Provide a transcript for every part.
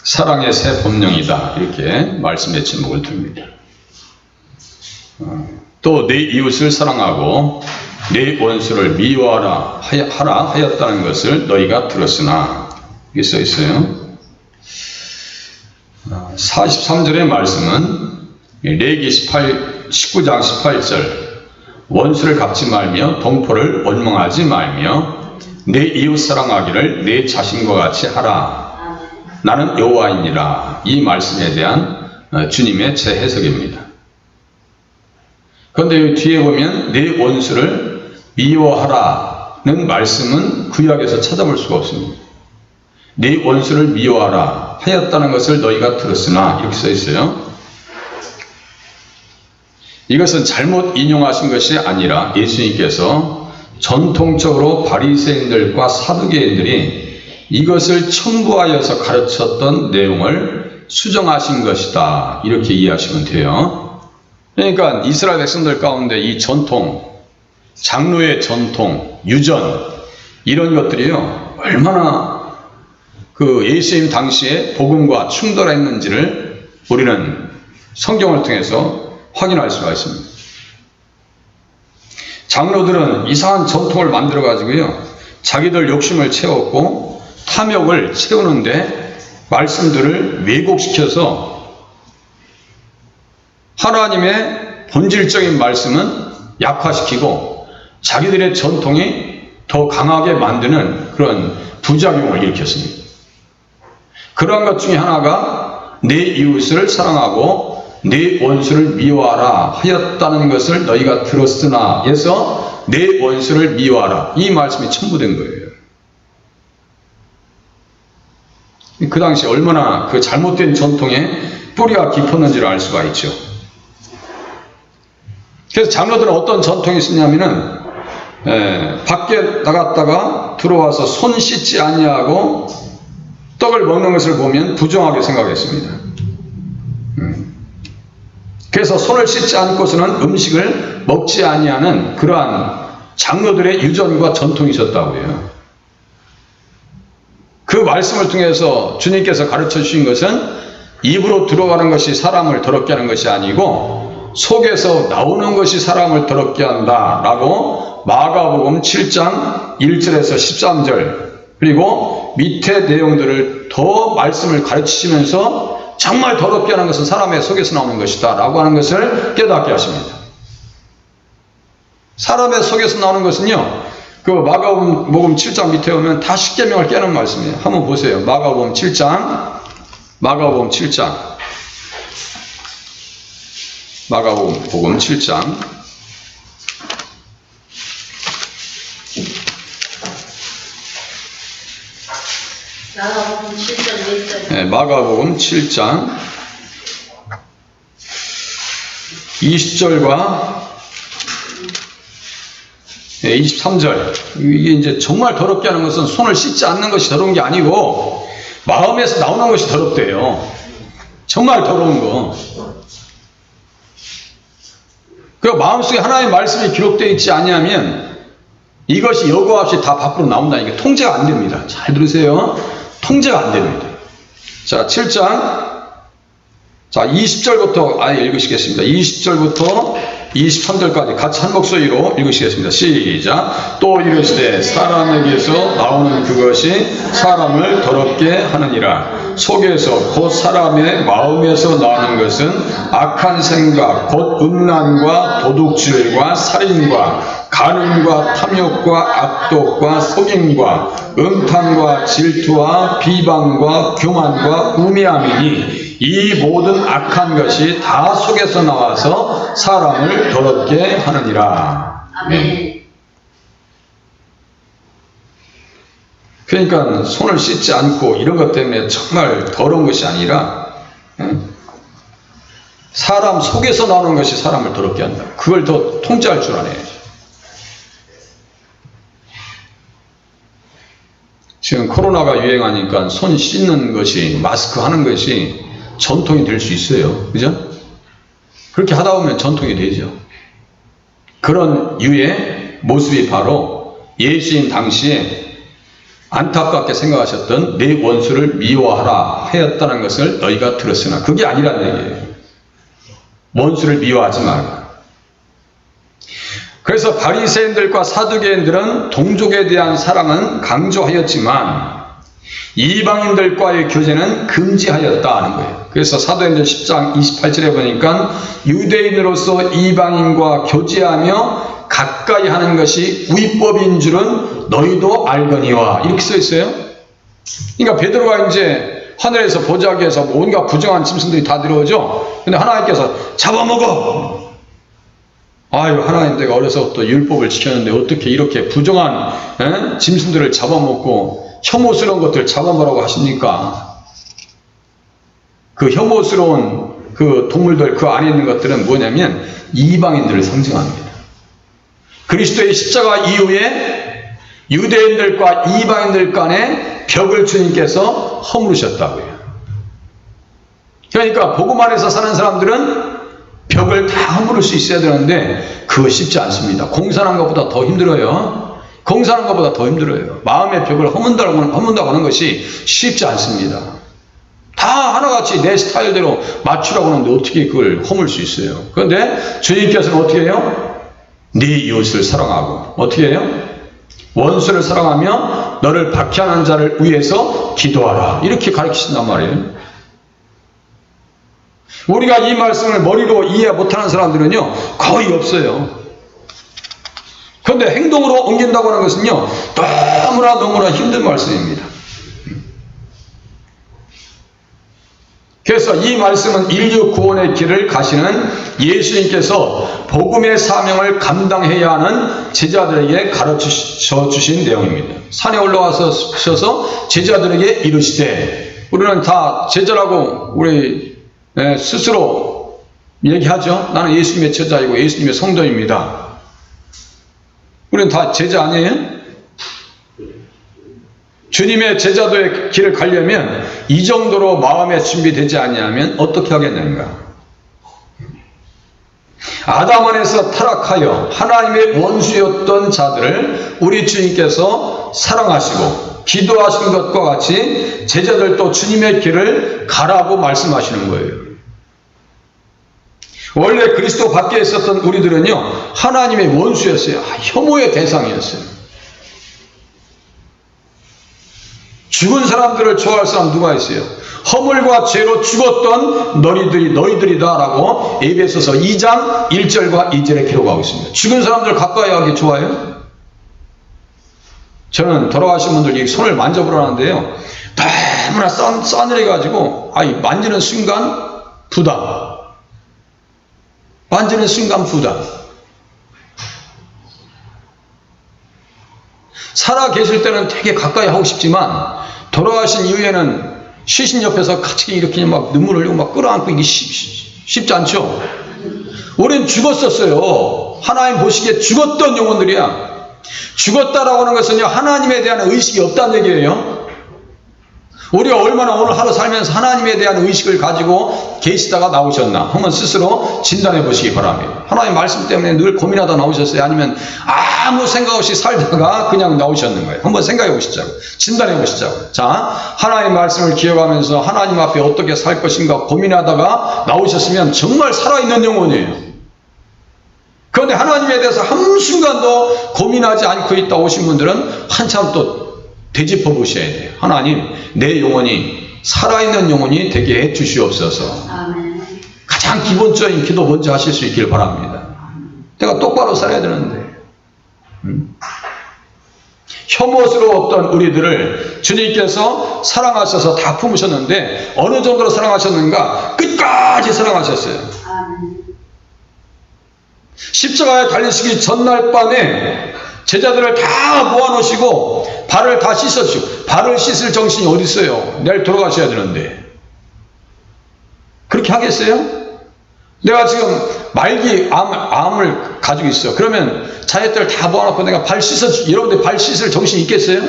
사랑의 새 본령이다, 이렇게 말씀의 제목을 둡니다. 또 내 이웃을 사랑하고 내 원수를 미워하라 하였다는 것을 너희가 들었으나, 이게 써 있어요. 43절의 말씀은 레위기 19장 18절, 원수를 갚지 말며 동포를 원망하지 말며 내 이웃 사랑하기를 내 자신과 같이 하라, 나는 여호와이니라, 이 말씀에 대한 주님의 재해석입니다. 그런데 뒤에 보면 내 원수를 미워하라는 말씀은 구약에서 찾아볼 수가 없습니다. 내 원수를 미워하라 하였다는 것을 너희가 들었으나, 이렇게 써 있어요. 이것은 잘못 인용하신 것이 아니라 예수님께서 전통적으로 바리새인들과 사두개인들이 이것을 첨부하여서 가르쳤던 내용을 수정하신 것이다, 이렇게 이해하시면 돼요. 그러니까 이스라엘 백성들 가운데 이 전통, 장로의 전통, 유전, 이런 것들이요, 얼마나 그 예수님 당시에 복음과 충돌했는지를 우리는 성경을 통해서 확인할 수가 있습니다. 장로들은 이상한 전통을 만들어 가지고요, 자기들 욕심을 채웠고 탐욕을 채우는데 말씀들을 왜곡시켜서 하나님의 본질적인 말씀은 약화시키고 자기들의 전통이 더 강하게 만드는 그런 부작용을 일으켰습니다. 그러한 것 중에 하나가 내 이웃을 사랑하고 내 원수를 미워하라 하였다는 것을 너희가 들었으나 해서 내 원수를 미워하라, 이 말씀이 첨부된 거예요. 그 당시 얼마나 그 잘못된 전통에 뿌리가 깊었는지를 알 수가 있죠. 그래서 장로들은 어떤 전통이 있었냐면은 밖에 나갔다가 들어와서 손 씻지 아니하고 떡을 먹는 것을 보면 부정하게 생각했습니다. 그래서 손을 씻지 않고서는 음식을 먹지 아니하는 그러한 장로들의 유전과 전통이 있었다고 해요. 그 말씀을 통해서 주님께서 가르쳐 주신 것은 입으로 들어가는 것이 사람을 더럽게 하는 것이 아니고 속에서 나오는 것이 사람을 더럽게 한다 라고 마가복음 7장 1절에서 13절, 그리고 밑에 내용들을 더 말씀을 가르치시면서 정말 더럽게 하는 것은 사람의 속에서 나오는 것이다 라고 하는 것을 깨닫게 하십니다. 사람의 속에서 나오는 것은요, 그 마가복음 7장 밑에 오면 다 십계명을 깨는 말씀이에요. 한번 보세요. 마가복음 7장 마가복음 7장 마가복음 7장 20절과 23절. 이게 이제 정말 더럽게 하는 것은 손을 씻지 않는 것이 더러운 게 아니고 마음에서 나오는 것이 더럽대요. 정말 더러운 거. 그 마음속에 하나님의 말씀이 기록되어 있지 아니하면 이것이 여과 없이 다 밖으로 나온다니까 통제가 안 됩니다. 잘 들으세요. 통제가 안 됩니다. 자, 7장. 자, 20절부터 아예 읽으시겠습니다. 20절부터 23절까지 같이 한 목소리로 읽으시겠습니다. 시작. 또 이르시되 사람에게서 나오는 그것이 사람을 더럽게 하느니라. 속에서 곧 사람의 마음에서 나오는 것은 악한 생각 곧 음란과 도둑질과 살인과 간음과 탐욕과 악독과 속임과 음탕과 질투와 비방과 교만과 우매함이니 이 모든 악한 것이 다 속에서 나와서 사람을 더럽게 하느니라. 아멘. 그러니까 손을 씻지 않고 이런 것 때문에 정말 더러운 것이 아니라 사람 속에서 나오는 것이 사람을 더럽게 한다. 그걸 더 통제할 줄 알아야지. 지금 코로나가 유행하니까 손 씻는 것이, 마스크 하는 것이 전통이 될 수 있어요. 그죠? 그렇게 하다 보면 전통이 되죠. 그런 유의 모습이 바로 예수님 당시에 안타깝게 생각하셨던 내 원수를 미워하라 하였다는 것을 너희가 들었으나 그게 아니란 얘기예요. 원수를 미워하지 마라. 그래서 바리새인들과 사두개인들은 동족에 대한 사랑은 강조하였지만 이방인들과의 교제는 금지하였다 하는 거예요. 그래서 사도행전 10장 28절에 보니까 유대인으로서 이방인과 교제하며 가까이 하는 것이 위법인 줄은 너희도 알거니와 이렇게 써 있어요. 그러니까 베드로가 이제 하늘에서 보자기에서 온갖 부정한 짐승들이 다 들어오죠. 근데 하나님께서 잡아먹어. 아유, 하나님, 내가 어려서부터 율법을 지켰는데 어떻게 이렇게 부정한 짐승들을 잡아먹고 혐오스러운 것들 잡아먹으라고 하십니까? 그 혐오스러운 그 동물들 그 안에 있는 것들은 뭐냐면 이방인들을 상징합니다. 그리스도의 십자가 이후에 유대인들과 이방인들 간에 벽을 주님께서 허물으셨다고요. 그러니까 복음 안에서 사는 사람들은 벽을 다 허물을 수 있어야 되는데 그거 쉽지 않습니다. 공산한 것보다 더 힘들어요. 공산한 것보다 더 힘들어요. 마음의 벽을 허문다고 하는 것이 쉽지 않습니다. 다 하나같이 내 스타일대로 맞추라고 하는데 어떻게 그걸 허물 수 있어요. 그런데 주님께서는 어떻게 해요? 네 이웃을 사랑하고 어떻게 해요? 원수를 사랑하며 너를 박해하는 자를 위해서 기도하라. 이렇게 가르치신단 말이에요. 우리가 이 말씀을 머리로 이해 못하는 사람들은요 거의 없어요. 그런데 행동으로 옮긴다고 하는 것은요 너무나 힘든 말씀입니다. 그래서 이 말씀은 인류 구원의 길을 가시는 예수님께서 복음의 사명을 감당해야 하는 제자들에게 가르쳐 주신 내용입니다. 산에 올라가셔서 제자들에게 이르시되, 우리는 다 제자라고 우리 스스로 얘기하죠. 나는 예수님의 제자이고 예수님의 성도입니다. 우리는 다 제자 아니에요? 주님의 제자도의 길을 가려면 이 정도로 마음에 준비되지 않냐면 어떻게 하겠는가? 아담 안에서 타락하여 하나님의 원수였던 자들을 우리 주님께서 사랑하시고 기도하신 것과 같이 제자들도 주님의 길을 가라고 말씀하시는 거예요. 원래 그리스도 밖에 있었던 우리들은요 하나님의 원수였어요. 혐오의 대상이었어요. 죽은 사람들을 좋아할 사람 누가 있어요? 허물과 죄로 죽었던 너희들이다 라고 에베소서 2장 1절과 2절에 기록하고 있습니다. 죽은 사람들 가까이 하기 좋아해요? 저는 돌아가신 분들 손을 만져보라는데요 너무나 싸늘해가지고 만지는 순간 부담, 만지는 순간 부담. 살아 계실 때는 되게 가까이 하고 싶지만 돌아가신 이후에는 시신 옆에서 같이 이렇게 막 눈물 흘리고 막 끌어안고 이게 쉽지 않죠. 우린 죽었었어요. 하나님 보시기에 죽었던 영혼들이야. 죽었다라고 하는 것은요 하나님에 대한 의식이 없다는 얘기예요. 우리가 얼마나 오늘 하루 살면서 하나님에 대한 의식을 가지고 계시다가 나오셨나 한번 스스로 진단해 보시기 바랍니다. 하나님 말씀 때문에 늘 고민하다 나오셨어요? 아니면 아무 생각 없이 살다가 그냥 나오셨는 거예요? 한번 생각해 보시자고, 진단해 보시자고. 자, 하나님 말씀을 기억하면서 하나님 앞에 어떻게 살 것인가 고민하다가 나오셨으면 정말 살아있는 영혼이에요. 그런데 하나님에 대해서 한순간도 고민하지 않고 있다 오신 분들은 한참 또 되짚어 보셔야 돼요. 하나님, 내 영혼이 살아있는 영혼이 되게 해 주시옵소서. 아멘. 가장 기본적인 기도 먼저 하실 수 있길 바랍니다. 내가 똑바로 살아야 되는데 혐오스러웠던 우리들을 주님께서 사랑하셔서 다 품으셨는데 어느 정도로 사랑하셨는가? 끝까지 사랑하셨어요. 아멘. 십자가에 달리시기 전날 밤에 제자들을 다 모아놓으시고 발을 다 씻어주시고, 발을 씻을 정신이 어디 있어요? 내일 돌아가셔야 되는데 그렇게 하겠어요? 내가 지금 말기 암을 가지고 있어. 그러면 자녀들 다 모아놓고 내가 발 씻어주고, 여러분들 발 씻을 정신이 있겠어요?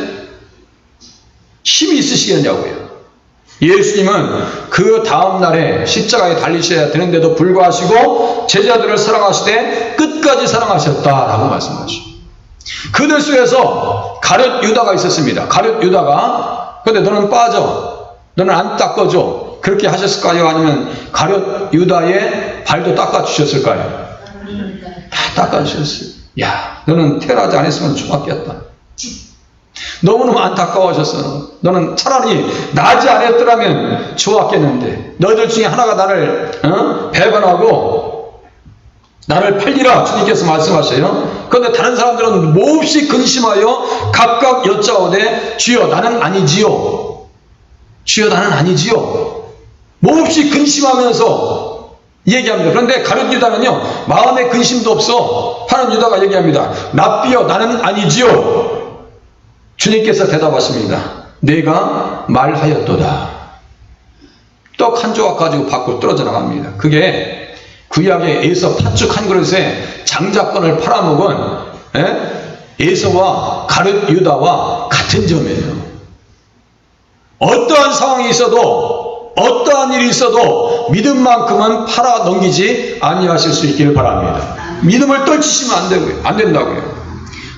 힘이 있으시겠냐고요. 예수님은 그 다음날에 십자가에 달리셔야 되는데도 불구하시고 제자들을 사랑하시되 끝까지 사랑하셨다라고 말씀하시죠. 그들 속에서 가룟 유다가 있었습니다. 가룟 유다가, 근데 너는 빠져, 너는 안 닦아줘, 그렇게 하셨을까요? 아니면 가룟 유다의 발도 닦아주셨을까요? 다 닦아주셨어요. 야, 너는 태어나지 않았으면 좋았겠다. 너무너무 안타까워하셨어. 너는 차라리 나지 않았더라면 좋았겠는데, 너희들 중에 하나가 나를 배반하고 나를 팔리라 주님께서 말씀하셔요. 그런데 다른 사람들은 몹시 근심하여 각각 여짜오되 주여 나는 아니지요, 주여 나는 아니지요, 몹시 근심하면서 얘기합니다. 그런데 가룟 유다는요, 마음에 근심도 없어 하는 유다가 얘기합니다. 랍비여 나는 아니지요. 주님께서 대답하십니다. 내가 말하였도다. 떡 한 조각 가지고 밖으로 떨어져 나갑니다. 그게 구약의 에서 팥죽 한 그릇에 장자권을 팔아먹은 에서와 가룟 유다와 같은 점이에요. 어떠한 상황이 있어도, 어떠한 일이 있어도 믿음만큼은 팔아 넘기지 아니하실 수 있기를 바랍니다. 믿음을 떨치시면 안 된다고요.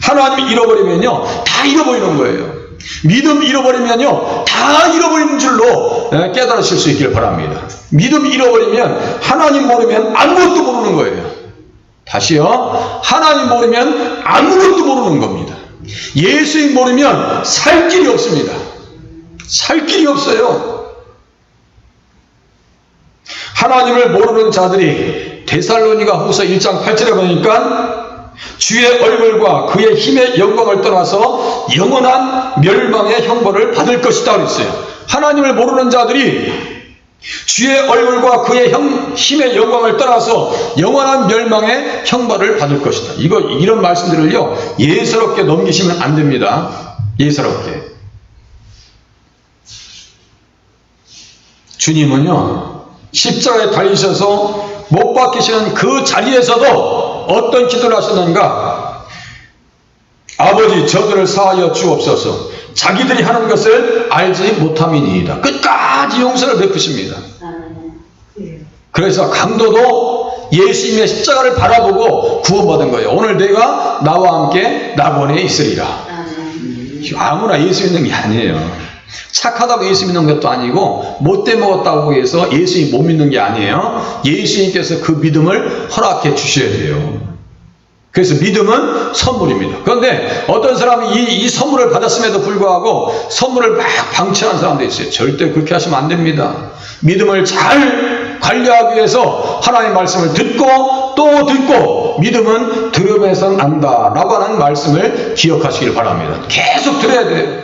하나님 잃어버리면요, 다 잃어버리는 거예요. 믿음 잃어버리면요, 다 잃어버리는 줄로 깨달으실 수 있기를 바랍니다. 믿음 잃어버리면, 하나님 모르면 아무것도 모르는 거예요. 다시요, 하나님 모르면 아무것도 모르는 겁니다. 예수님 모르면 살 길이 없습니다. 살 길이 없어요. 하나님을 모르는 자들이 데살로니가 후서 1장 8절에 보니까 주의 얼굴과 그의 힘의 영광을 떠나서 영원한 멸망의 형벌을 받을 것이다 그랬어요. 하나님을 모르는 자들이 주의 얼굴과 그의 힘의 영광을 떠나서 영원한 멸망의 형벌을 받을 것이다. 이런 말씀들을요, 예사롭게 넘기시면 안 됩니다. 예사롭게. 주님은요, 십자가에 달리셔서 못 박히시는 그 자리에서도 어떤 기도를 하셨는가? 아버지 저들을 사하여 주옵소서. 자기들이 하는 것을 알지 못함이니이다. 끝까지 용서를 베푸십니다. 그래서 강도도 예수님의 십자가를 바라보고 구원받은 거예요. 오늘 내가 나와 함께 낙원에 있으리라. 아무나 예수 믿는 게 아니에요. 착하다고 예수 믿는 것도 아니고 못돼 먹었다고 해서 예수님 못 믿는 게 아니에요. 예수님께서 그 믿음을 허락해 주셔야 돼요. 그래서 믿음은 선물입니다. 그런데 어떤 사람이 이 선물을 받았음에도 불구하고 선물을 막 방치하는 사람도 있어요. 절대 그렇게 하시면 안 됩니다. 믿음을 잘 관리하기 위해서 하나님의 말씀을 듣고 또 듣고, 믿음은 들음에서 난다 라고 하는 말씀을 기억하시길 바랍니다. 계속 들어야 돼요.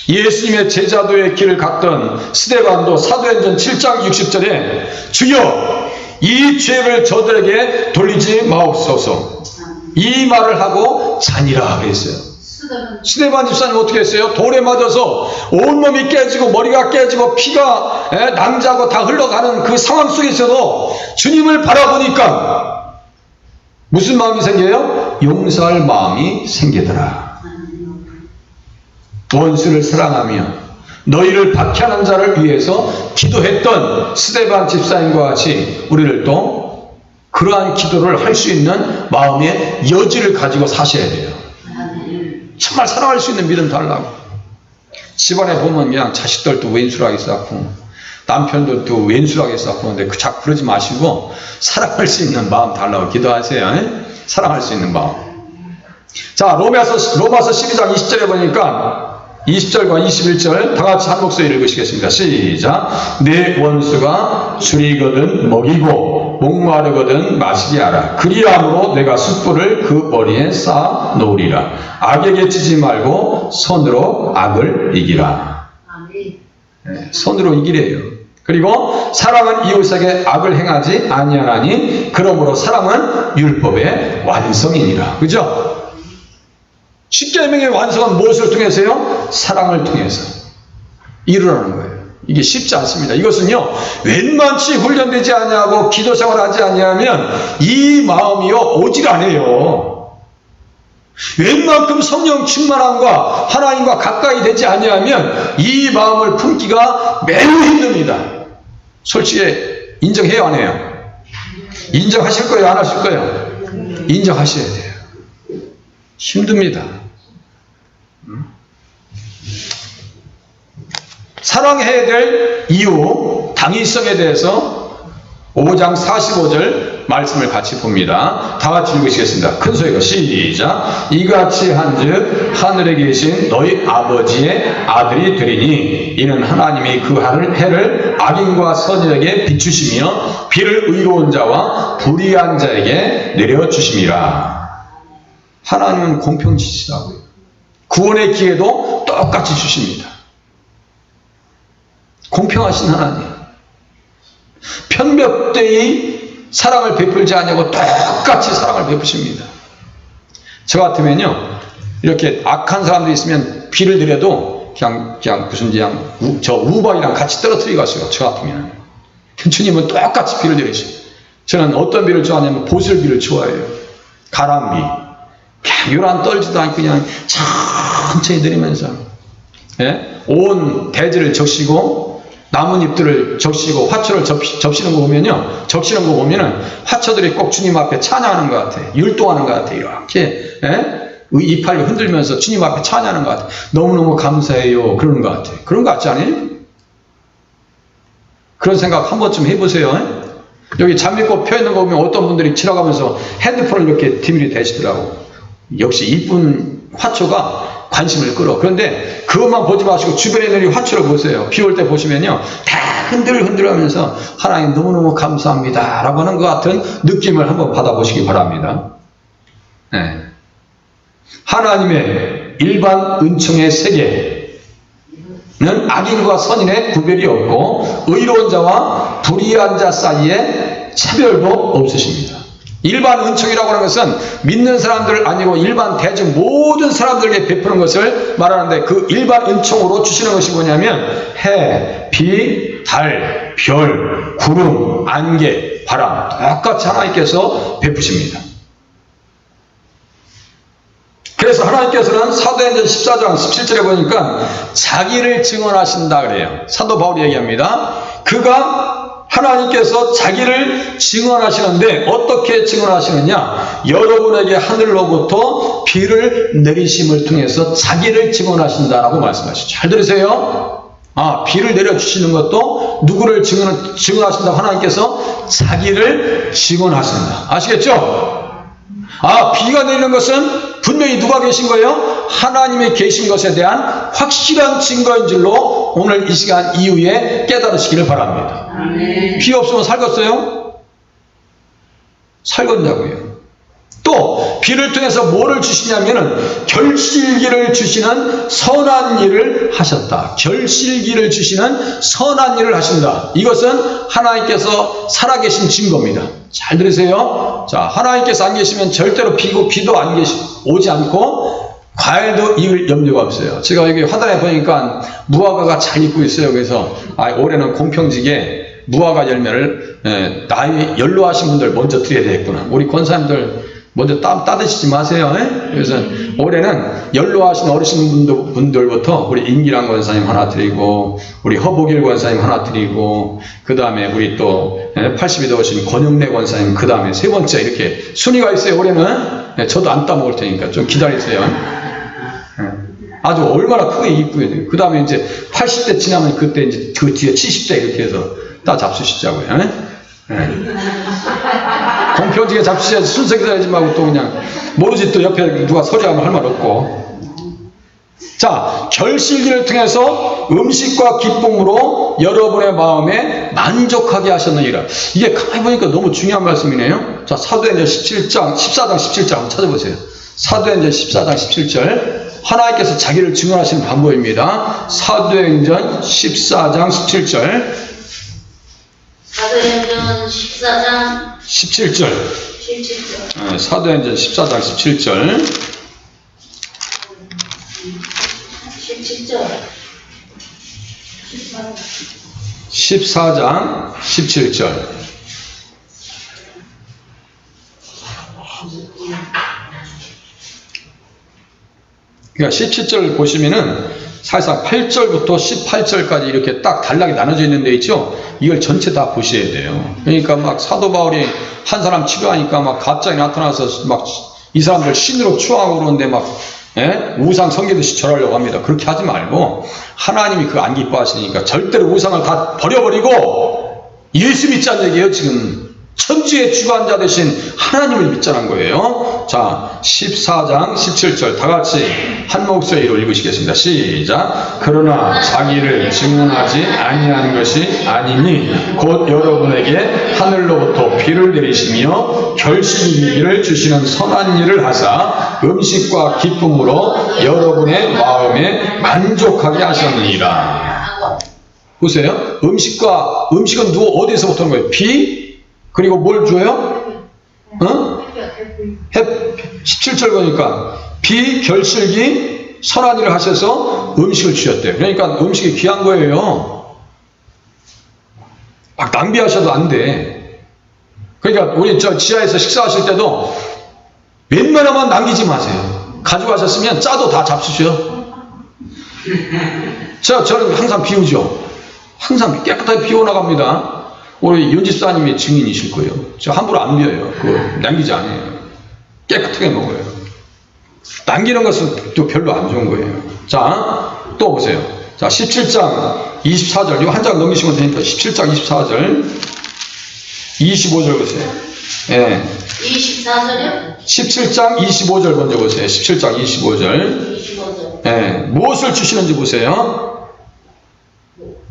예수님의 제자도의 길을 갔던 스데반도 사도행전 7장 60절에 주여 이 죄를 저들에게 돌리지 마옵소서, 이 말을 하고 자니라 그랬어요. 스데반 집사님 어떻게 했어요? 돌에 맞아서 온몸이 깨지고 머리가 깨지고 피가 낭자고 다 흘러가는 그 상황 속에서도 주님을 바라보니까 무슨 마음이 생겨요? 용서할 마음이 생기더라. 원수를 사랑하며 너희를 박해하는 자를 위해서 기도했던 스데반 집사님과 같이 우리들도 그러한 기도를 할 수 있는 마음의 여지를 가지고 사셔야 돼요. 정말 사랑할 수 있는 믿음 달라고. 집안에 보면 그냥 자식들도 왼수라게 쌓고 남편들도 왼수라게 쌓고 하는데 자꾸 그러지 마시고 사랑할 수 있는 마음 달라고 기도하세요. 사랑할 수 있는 마음. 자, 로마서 12장 20절에 보니까 20절과 21절 다 같이 한 목소리 읽으시겠습니다. 시작. 내 원수가 줄이거든 먹이고 목마르거든 마시게 하라. 그리함으로 내가 숯불을 그 머리에 쌓아 놓으리라. 악에게 지지 말고 손으로 악을 이기라. 네, 손으로 이기래요. 그리고 사랑은 이웃에게 악을 행하지 아니하나니 그러므로 사랑은 율법의 완성이니라. 그죠? 십계명의 완성은 무엇을 통해서요? 사랑을 통해서 이루라는 거예요. 이게 쉽지 않습니다. 이것은요, 웬만치 훈련되지 아니하고 기도생활 하지 아니하면 이 마음이요 오질 않아요. 웬만큼 성령 충만함과 하나님과 가까이 되지 아니하면 이 마음을 품기가 매우 힘듭니다. 솔직히 인정해요, 안 해요? 인정하실 거예요, 안 하실 거예요? 인정하셔야 돼요. 힘듭니다. 사랑해야 될 이유, 당위성에 대해서 5장 45절 말씀을 같이 봅니다. 다 같이 읽으시겠습니다. 큰 소리로 시작. 이같이 한즉 하늘에 계신 너희 아버지의 아들이 되리니 이는 하나님이 그 해를 악인과 선인에게 비추시며 비를 의로운 자와 불의한 자에게 내려주심이라. 하나님은 공평지시다고요. 구원의 기회도 똑같이 주십니다. 공평하신 하나님. 편벽되이 사랑을 베풀지 않냐고 똑같이 사랑을 베푸십니다. 저 같으면요, 이렇게 악한 사람들이 있으면 비를 드려도 그냥 저 우박이랑 같이 떨어뜨리고 갔어요. 저 같으면. 주님은 똑같이 비를 드리시고. 저는 어떤 비를 좋아하냐면 보슬비를 좋아해요. 가람비. 그냥 요란 떨지도 않고 그냥 천천히 내리면서, 예? 온 대지를 적시고 나뭇잎들을 적시고 화초를 접시는 거 보면요, 적시는 거 보면은 화초들이 꼭 주님 앞에 찬양하는 것 같아. 율동하는 것 같아. 이렇게, 예? 이파리 흔들면서 주님 앞에 찬양하는 것 같아. 너무너무 감사해요. 그러는 것 같아. 그런 거 같지 않아요? 그런 생각 한 번쯤 해보세요. 예? 여기 장미꽃 펴 있는 거 보면 어떤 분들이 지나가면서 핸드폰을 이렇게 디밀이 대시더라고. 역시 이쁜 화초가 관심을 끌어. 그런데 그것만 보지 마시고 주변에 있는 화초를 보세요. 비 올 때 보시면요, 다 흔들흔들 하면서 하나님 너무너무 감사합니다 라고 하는 것 같은 느낌을 한번 받아보시기 바랍니다. 네. 하나님의 일반 은총의 세계는 악인과 선인의 구별이 없고 의로운 자와 불의한 자 사이에 차별도 없으십니다. 일반 은총이라고 하는 것은 믿는 사람들 아니고 일반 대중 모든 사람들에게 베푸는 것을 말하는데, 그 일반 은총으로 주시는 것이 뭐냐면 해, 비, 달, 별, 구름, 안개, 바람 똑같이 하나님께서 베푸십니다. 그래서 하나님께서는 사도행전 14장 17절에 보니까 자기를 증언하신다 그래요. 사도 바울이 얘기합니다. 그가 하나님께서 자기를 증언하시는데 어떻게 증언하시느냐? 여러분에게 하늘로부터 비를 내리심을 통해서 자기를 증언하신다라고 말씀하시죠. 잘 들으세요. 비를 내려주시는 것도 누구를 증언하신다고? 하나님께서 자기를 증언하신다. 아시겠죠? 비가 내리는 것은 분명히 누가 계신 거예요? 하나님이 계신 것에 대한 확실한 증거인 줄로 오늘 이 시간 이후에 깨달으시기를 바랍니다. 아멘. 비 없으면 살겠어요? 살겠냐고요. 또 비를 통해서 뭐를 주시냐면은 결실기를 주시는 선한 일을 하셨다. 결실기를 주시는 선한 일을 하신다. 이것은 하나님께서 살아계신 증거입니다. 잘 들으세요. 자, 하나님께서 안 계시면 절대로 비도 안 오지 않고 과일도 익을 염려가 없어요. 제가 여기 화단에 보니까 무화과가 잘 익고 있어요. 그래서 올해는 공평지게 무화과 열매를 나이 연로하신 분들 먼저 드려야 되겠구나. 우리 권사님들 먼저 따드시지 마세요. 그래서 올해는 연로하신 어르신분들부터 우리 임기란 권사님 하나 드리고, 우리 허복일 권사님 하나 드리고, 그 다음에 우리 또 80이 되신 권영래 권사님, 그 다음에 세 번째 이렇게 순위가 있어요. 올해는 저도 안 따먹을 테니까 좀 기다리세요. 아주 얼마나 크게 이쁘게 돼요. 그 다음에 이제 80대 지나면 그때 이제 그 뒤에 70대 이렇게 해서 따 잡수시자고요. 공평지게 잡수셔야지 순서 기다리지 말고 또 그냥 모르지 또 옆에 누가 서리하면 할 말 없고. 자, 결실기를 통해서 음식과 기쁨으로 여러분의 마음에 만족하게 하셨느니라. 이게 가만히 보니까 너무 중요한 말씀이네요. 자, 사도행전 14장 17절 한번 찾아보세요. 사도행전 14장 17절. 하나님께서 자기를 증언하시는 방법입니다. 사도행전 14장 17절. 사도행전 14장 17절. 17절. 사도행전 14장 17절. 17절. 14장 17절. 그러니까 17절 보시면은 사실상 8절부터 18절까지 이렇게 딱 단락이 나눠져 있는 데 있죠. 이걸 전체 다 보셔야 돼요. 그러니까 막 사도 바울이 한 사람 치료하니까 막 갑자기 나타나서 막 이 사람들 신으로 추앙하고 그러는데 막 우상 섬기듯이 절하려고 합니다. 그렇게 하지 말고 하나님이 그거 안 기뻐하시니까 절대로 우상을 다 버려버리고 예수 믿자는 얘기예요. 지금 천지의 주관자 되신 하나님을 믿자는 거예요. 자, 14장 17절 다 같이 한 목소리로 읽으시겠습니다. 시작. 그러나 자기를 증언하지 아니하는 것이 아니니 곧 여러분에게 하늘로부터 비를 내리시며 결실이기를 주시는 선한 일을 하사 음식과 기쁨으로 여러분의 마음에 만족하게 하셨느니라. 보세요. 음식은 누구 어디서부터 오는 거예요? 비? 그리고 뭘 줘요? 17절 보니까 비, 결실기, 선한 일을 하셔서 음식을 주셨대요. 그러니까 음식이 귀한 거예요. 막 낭비하셔도 안 돼. 그러니까 우리 저 지하에서 식사하실 때도 웬만하면 남기지 마세요. 가져가셨으면 짜도 다 잡수셔. 저는 항상 비우죠. 항상 깨끗하게 비워나갑니다. 우리 윤집사님이 증인이실 거예요. 저 함부로 안 비워요. 그거 남기지 않아요. 깨끗하게 먹어요. 남기는 것은 또 별로 안 좋은 거예요. 자, 또 보세요. 자, 17장 24절. 이거 한 장 넘기시면 되니까 17장 24절. 25절 보세요. 예. 24절이요? 17장 25절 먼저 보세요. 17장 25절. 25절. 예. 무엇을 주시는지 보세요.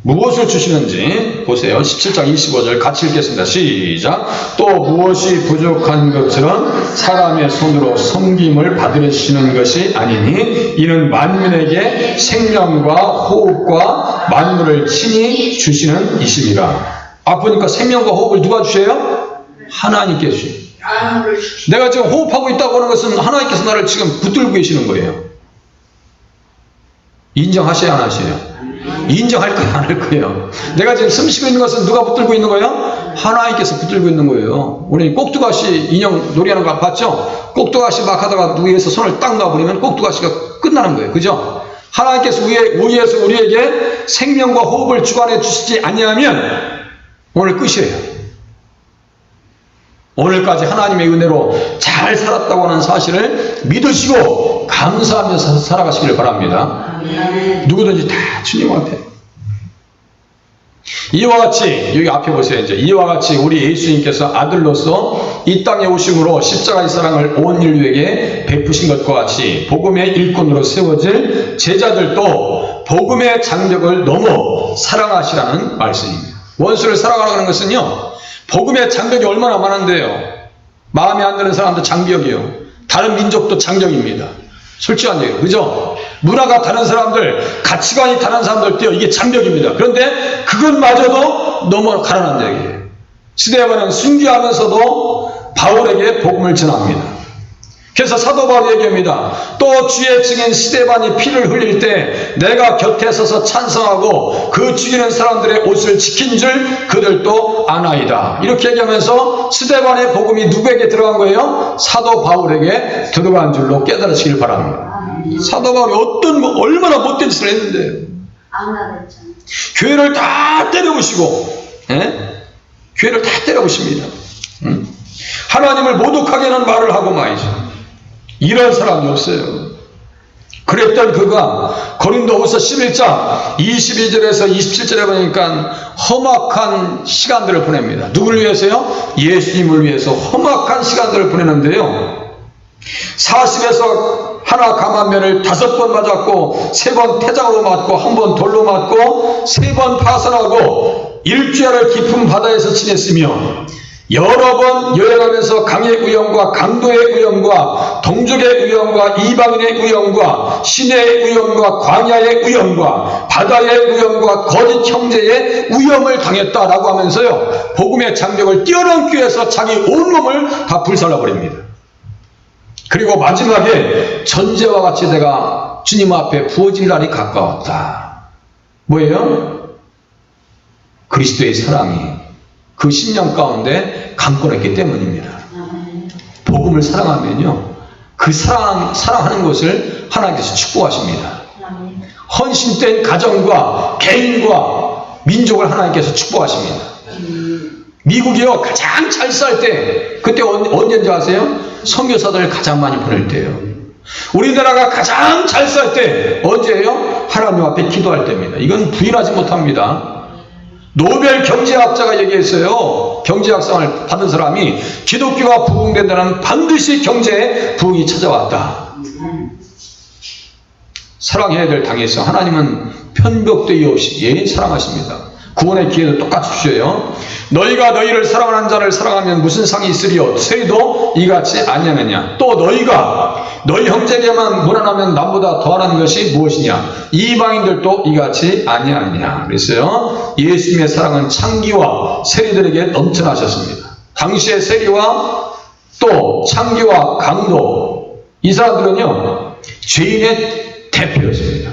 무엇을 주시는지 보세요. 17장 25절 같이 읽겠습니다. 시작. 또 무엇이 부족한 것처럼 사람의 손으로 섬김을 받으시는 것이 아니니 이는 만민에게 생명과 호흡과 만물을 친히 주시는 이심이라. 보니까 생명과 호흡을 누가 주셔요? 하나님께 주셔요. 내가 지금 호흡하고 있다고 하는 것은 하나님께서 나를 지금 붙들고 계시는 거예요. 인정하셔야 안 하셔요? 인정할 거예요, 안 할 거예요? 내가 지금 숨 쉬고 있는 것은 누가 붙들고 있는 거예요? 하나님께서 붙들고 있는 거예요. 우리 꼭두가시 인형 놀이하는 거 봤죠? 꼭두가시 막 하다가 위에서 손을 딱 놔버리면 꼭두가시가 끝나는 거예요. 그죠? 하나님께서 위에서 우리에게 생명과 호흡을 주관해 주시지 아니하면 오늘 끝이에요. 오늘까지 하나님의 은혜로 잘 살았다고 하는 사실을 믿으시고 감사하면서 살아가시기를 바랍니다. 누구든지 다 주님 앞에. 이와 같이 여기 앞에 보세요. 이제 이와 같이 우리 예수님께서 아들로서 이 땅에 오심으로 십자가의 사랑을 온 인류에게 베푸신 것과 같이 복음의 일꾼으로 세워질 제자들도 복음의 장벽을 넘어 사랑하시라는 말씀입니다. 원수를 사랑하라는 것은요, 복음의 장벽이 얼마나 많은데요. 마음에 안 드는 사람도 장벽이요. 다른 민족도 장벽입니다. 솔직한 얘기예요. 그죠? 문화가 다른 사람들, 가치관이 다른 사람들도요, 이게 장벽입니다. 그런데 그것마저도 넘어가라는 얘기예요. 스데반은 순교하면서도 바울에게 복음을 전합니다. 그래서 사도 바울이 얘기합니다. 또 주의 증인 스데반이 피를 흘릴 때 내가 곁에 서서 찬성하고 그 죽이는 사람들의 옷을 지킨 줄 그들도 아나이다. 이렇게 얘기하면서 스데반의 복음이 누구에게 들어간 거예요? 사도 바울에게 들어간 줄로 깨달으시길 바랍니다. 사도 바울이 얼마나 못된 짓을 했는데 교회를 다 때려부시고, 교회를 다 때려부십니다. 하나님을 모독하게 하는 말을 하고 말이죠. 이런 사람이 없어요. 그랬던 그가 고린도후서 11장 22절에서 27절에 보니까 험악한 시간들을 보냅니다. 누구를 위해서요? 예수님을 위해서 험악한 시간들을 보내는데요. 40에서 하나 감한면을 5번 맞았고 3번 태장으로 맞고 1번 돌로 맞고 3번 파선하고 일주일을 깊은 바다에서 지냈으며 여러 번 여행하면서 강의 위험과 강도의 위험과 동족의 위험과 이방인의 위험과 시내의 위험과 광야의 위험과 바다의 위험과 거짓 형제의 위험을 당했다라고 하면서요, 복음의 장벽을 뛰어넘기 위해서 자기 온몸을 다 불살라버립니다. 그리고 마지막에 전제와 같이 내가 주님 앞에 부어질 날이 가까웠다. 뭐예요? 그리스도의 사랑이 그 심령 가운데 강권했기 때문입니다. 복음을 사랑하면요, 그 사랑하는 것을 하나님께서 축복하십니다. 헌신된 가정과 개인과 민족을 하나님께서 축복하십니다. 미국이요 가장 잘 살 때 그때 언제인지 아세요? 선교사들을 가장 많이 보낼 때예요. 우리나라가 가장 잘 살 때 언제예요? 하나님 앞에 기도할 때입니다. 이건 부인하지 못합니다. 노벨 경제학자가 얘기했어요. 경제학상을 받은 사람이 기독교가 부흥된다는 반드시 경제에 부흥이 찾아왔다. 사랑해야 될 당에서 하나님은 편벽되이 없이 사랑하십니다. 구원의 기회도 똑같이 주셔요. 너희가 너희를 사랑하는 자를 사랑하면 무슨 상이 있으리요? 세리도 이같이 아니하느냐? 또 너희가 너희 형제에게만 무난하면 남보다 더하는 것이 무엇이냐? 이방인들도 이같이 아니하느냐? 그랬어요. 예수님의 사랑은 창기와 세리들에게 넘쳐나셨습니다. 당시의 세리와 또 창기와 강도, 이 사람들은요 죄인의 대표였습니다.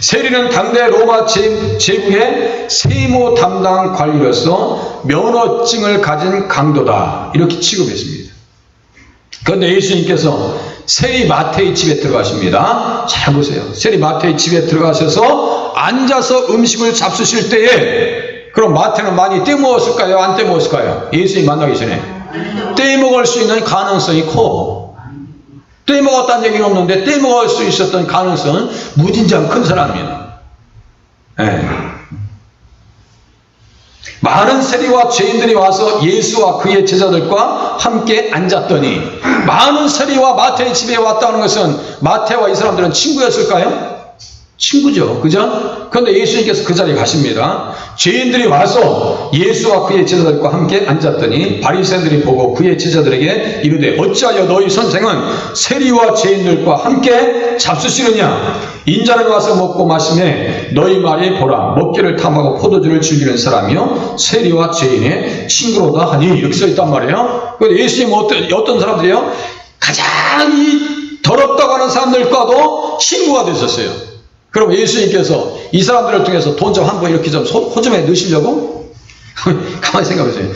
세리는 당대 로마 제국의 세무 담당 관리로서 면허증을 가진 강도다, 이렇게 취급했습니다. 그런데 예수님께서 세리 마태의 집에 들어가십니다. 잘 보세요. 세리 마태의 집에 들어가셔서 앉아서 음식을 잡수실 때에, 그럼 마태는 많이 떼먹었을까요? 안 떼먹었을까요? 예수님 만나기 전에 떼먹을 수 있는 가능성이 커. 떼먹었다는 얘기는 없는데 떼먹을 수 있었던 가능성은 무진장 큰 사람이에요. 많은 세리와 죄인들이 와서 예수와 그의 제자들과 함께 앉았더니, 많은 세리와 마태의 집에 왔다는 것은 마태와 이 사람들은 친구였을까요? 친구죠. 그죠? 그런데 예수님께서 그 자리에 가십니다. 죄인들이 와서 예수와 그의 제자들과 함께 앉았더니 바리새인들이 보고 그의 제자들에게 이르되 어찌하여 너희 선생은 세리와 죄인들과 함께 잡수시느냐? 인자는 와서 먹고 마시매 너희 말이 보라, 먹기를 탐하고 포도주를 즐기는 사람이요 세리와 죄인의 친구로다 하니, 이렇게 써있단 말이에요. 그런데 예수님은 어떤 사람들이요? 가장 이 더럽다고 하는 사람들과도 친구가 되셨어요. 그럼 예수님께서 이 사람들을 통해서 돈 좀 한번 이렇게 좀 호점에 넣으시려고? 가만히 생각해보세요.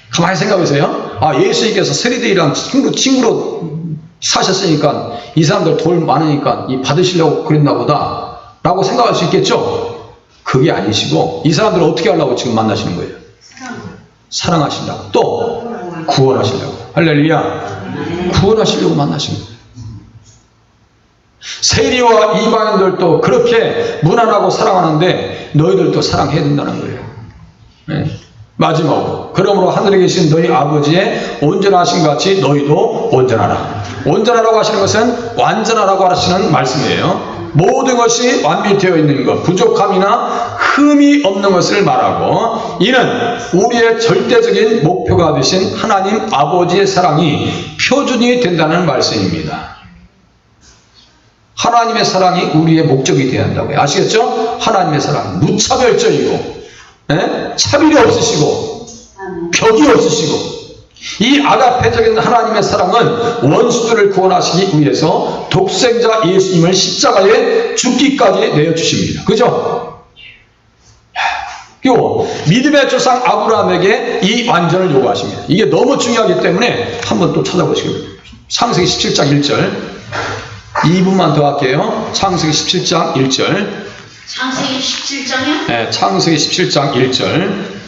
가만히 생각해보세요. 아, 예수님께서 세리들이랑 친구로 사셨으니까 이 사람들 돈 많으니까 이 받으시려고 그랬나 보다 라고 생각할 수 있겠죠? 그게 아니시고, 이 사람들을 어떻게 하려고 지금 만나시는 거예요? 사랑하시려고, 또 구원하시려고. 할렐루야. 구원하시려고 만나시는 거예요. 세리와 이방인들도 그렇게 무난하고 사랑하는데 너희들도 사랑해야 된다는 거예요. 네. 마지막으로, 그러므로 하늘에 계신 너희 아버지의 온전하신 같이 너희도 온전하라. 온전하라고 하시는 것은 완전하라고 하시는 말씀이에요. 모든 것이 완비되어 있는 것, 부족함이나 흠이 없는 것을 말하고, 이는 우리의 절대적인 목표가 되신 하나님 아버지의 사랑이 표준이 된다는 말씀입니다. 하나님의 사랑이 우리의 목적이 되어야 한다고요. 아시겠죠? 하나님의 사랑 무차별적이고, 차별이 없으시고 벽이 없으시고, 이 아가페적인 하나님의 사랑은 원수들을 구원하시기 위해서 독생자 예수님을 십자가에 죽기까지 내어주십니다. 그죠? 그리고 믿음의 조상 아브라함에게 이 완전을 요구하십니다. 이게 너무 중요하기 때문에 한번 또 찾아보시기 바랍니다. 창세기 17장 1절 2분만 더 할게요. 창세기 17장 1절. 창세기 17장이요? 네, 창세기 17장 1절.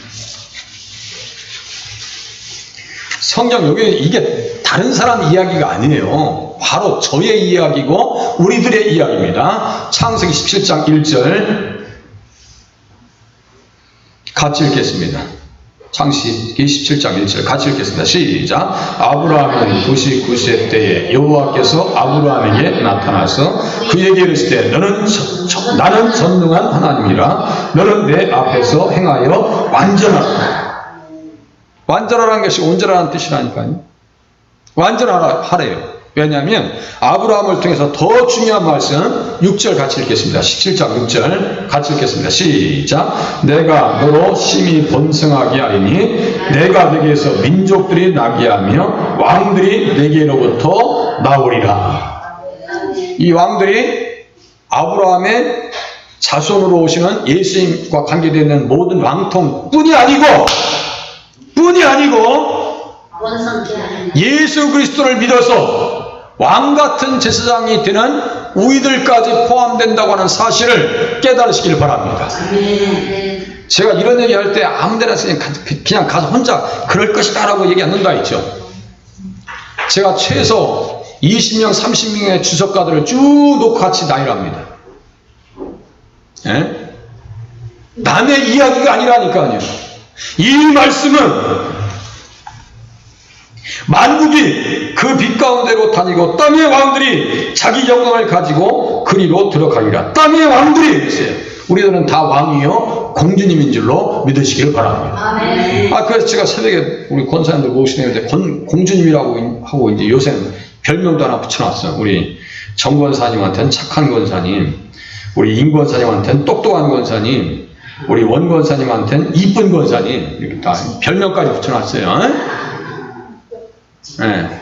성경 여기 이게 다른 사람 이야기가 아니에요. 바로 저의 이야기고 우리들의 이야기입니다. 창세기 17장 1절 같이 읽겠습니다. 창세기 17장 1절 같이 읽겠습니다. 시작. 아브라함은 99세 때에 여호와께서 아브라함에게 나타나서 그에게 이르시되 나는 전능한 하나님이라. 너는 내 앞에서 행하여 완전하라. 완전하라는 것이 온전하라는 뜻이라니까요. 완전하래요. 왜냐하면 아브라함을 통해서 더 중요한 말씀 6절 같이 읽겠습니다. 17장 6절 같이 읽겠습니다. 시작. 내가 너로 심히 번성하게 하리니 내가 네게서 민족들이 나게 하며 왕들이 네게로부터 나오리라. 이 왕들이 아브라함의 자손으로 오시는 예수님과 관계되어 있는 모든 왕통뿐이 아니고 예수 그리스도를 믿어서 왕 같은 제사장이 되는 우리들까지 포함된다고 하는 사실을 깨달으시길 바랍니다. 제가 이런 얘기 할 때 아무데나 그냥 가서 혼자 그럴 것이다 라고 얘기 안 한다 했죠. 제가 최소 20명, 30명의 주석가들을 쭉 놓고 같이 나열합니다. 예? 남의 이야기가 아니라니까요. 이 말씀은 만국이 그 빛 가운데로 다니고 땅의 왕들이 자기 영광을 가지고 그리로 들어가리라. 땅의 왕들이 있어요. 우리들은 다 왕이요 공주님인 줄로 믿으시기를 바랍니다. 그래서 제가 새벽에 우리 권사님들 모시는데 공주님이라고 하고 이제 요새는 별명도 하나 붙여놨어요. 우리 정 권사님한테는 착한 권사님, 우리 임 권사님한테는 똑똑한 권사님, 우리 원 권사님한테는 이쁜 권사님, 이렇게 다 별명까지 붙여놨어요. 네.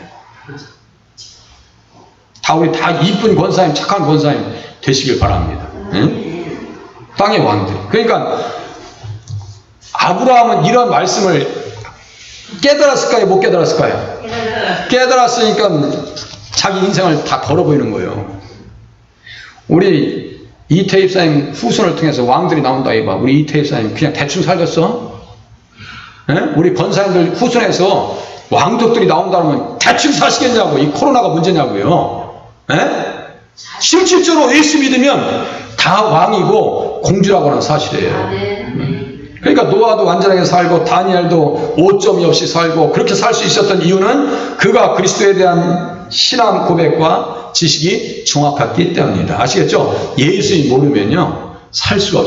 우리 다 이쁜 권사님, 착한 권사님 되시길 바랍니다. 네? 땅의 왕들. 그러니까 아브라함은 이런 말씀을 깨달았을까요? 못 깨달았을까요? 깨달았으니까 자기 인생을 다 걸어보이는 거예요. 우리 이태입사님 후손을 통해서 왕들이 나온다 해봐. 우리 이태입사님 그냥 대충 살겠어? 네? 우리 권사님들 후손에서 왕족들이 나온다면 대충 사시겠냐고. 이 코로나가 문제냐고요. 네? 실질적으로 예수 믿으면 다 왕이고 공주라고 하는 사실이에요. 그러니까 노아도 완전하게 살고 다니엘도 오점이 없이 살고 그렇게 살 수 있었던 이유는 그가 그리스도에 대한 신앙 고백과 지식이 정확했기 때문입니다. 아시겠죠? 예수님 모르면요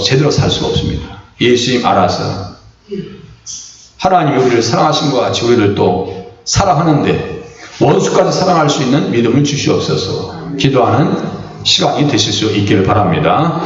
제대로 살 수가 없습니다. 예수님 알아서 하나님이 우리를 사랑하신 것 같이 우리를 또 사랑하는데 원수까지 사랑할 수 있는 믿음을 주시옵소서. 기도하는 시간이 되실 수 있기를 바랍니다.